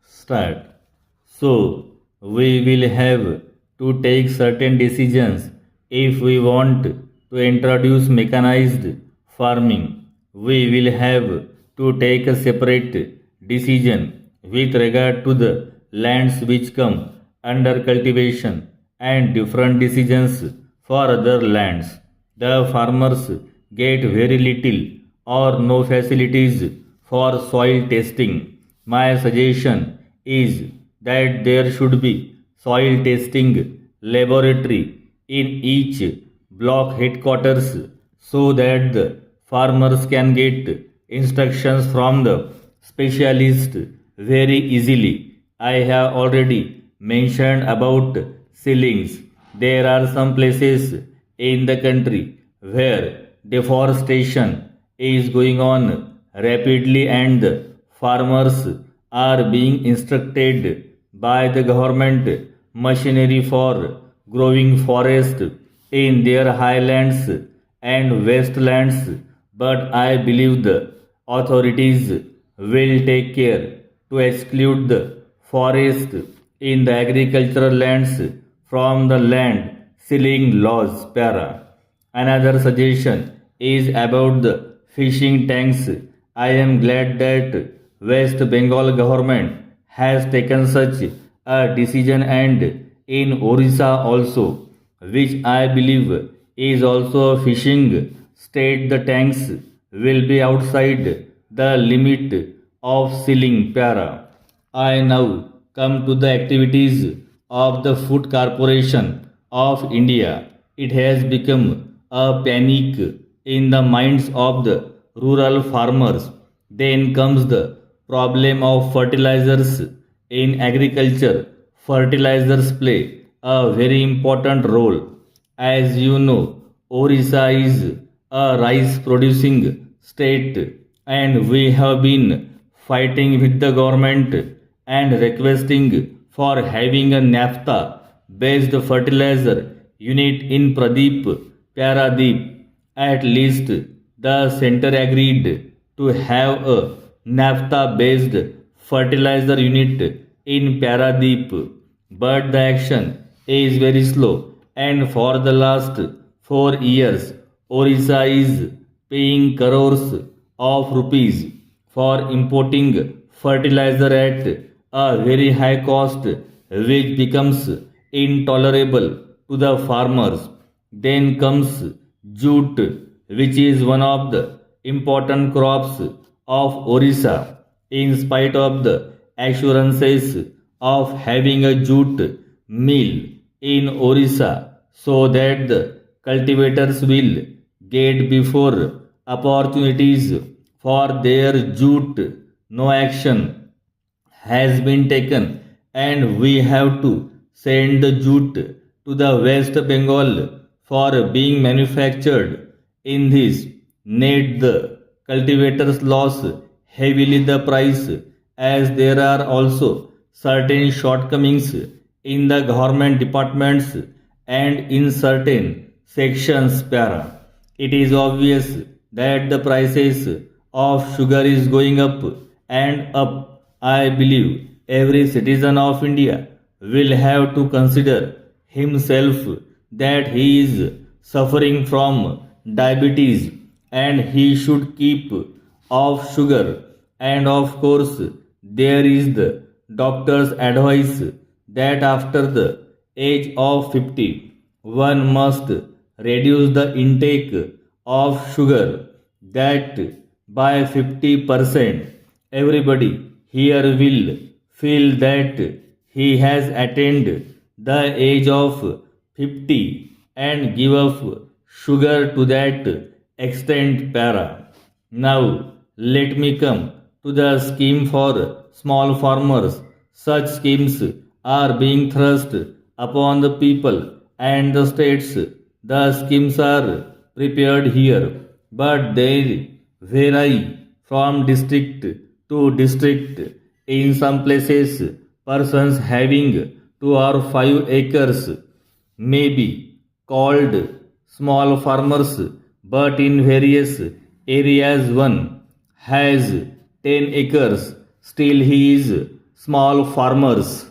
Start. So, we will have to take certain decisions if we want to introduce mechanized farming. We will have to take a separate decision with regard to the lands which come under cultivation and different decisions for other lands. The farmers get very little or no facilities for soil testing. My suggestion is that there should be soil testing laboratory in each block headquarters so that the farmers can get instructions from the specialist very easily. I have already mentioned about ceilings. There are some places in the country where deforestation is going on rapidly and the farmers are being instructed by the government machinery for growing forest in their highlands and wastelands, but I believe the authorities will take care to exclude the forest in the agricultural lands from the land sealing laws. Para. Another suggestion is about the fishing tanks. I am glad that West Bengal government has taken such a decision and in Orissa also, which I believe is also a fishing state, the tanks will be outside the limit of ceiling. Para. I now come to the activities of the Food Corporation of India. It has become a panic in the minds of the rural farmers. Then comes the problem of fertilizers in agriculture. Fertilizers play a very important role. As you know, Orissa is a rice producing state and we have been fighting with the government and requesting for having a naphtha based fertilizer unit in Paradeep. At least the center agreed to have a naphtha based fertilizer unit in Paradeep, but the action is very slow and for the last 4 years Orissa is paying crores of rupees for importing fertilizer at a very high cost which becomes intolerable to the farmers. Then comes jute, which is one of the important crops of Orissa. In spite of the assurances of having a jute mill in Orissa, so that the cultivators will get before opportunities for their jute, no action has been taken and we have to send the jute to the West Bengal for being manufactured. In this net the cultivators loss heavily the price as there are also certain shortcomings in the government departments and in certain sections. Para. It is obvious that the prices of sugar is going up and up. I believe every citizen of India will have to consider himself that he is suffering from diabetes and he should keep off sugar. And of course, there is the doctor's advice that after the age of 50, one must reduce the intake of sugar, that by 50%. Everybody here will feel that he has attained the age of 50 and give up sugar to that extent. Para. Now let me come to the scheme for small farmers. Such schemes are being thrust upon the people and the states. The schemes are prepared here, but they vary from district to district. In some places, persons having 2 or 5 acres may be called small farmers, but in various areas one has 10 acres, still he is small farmers.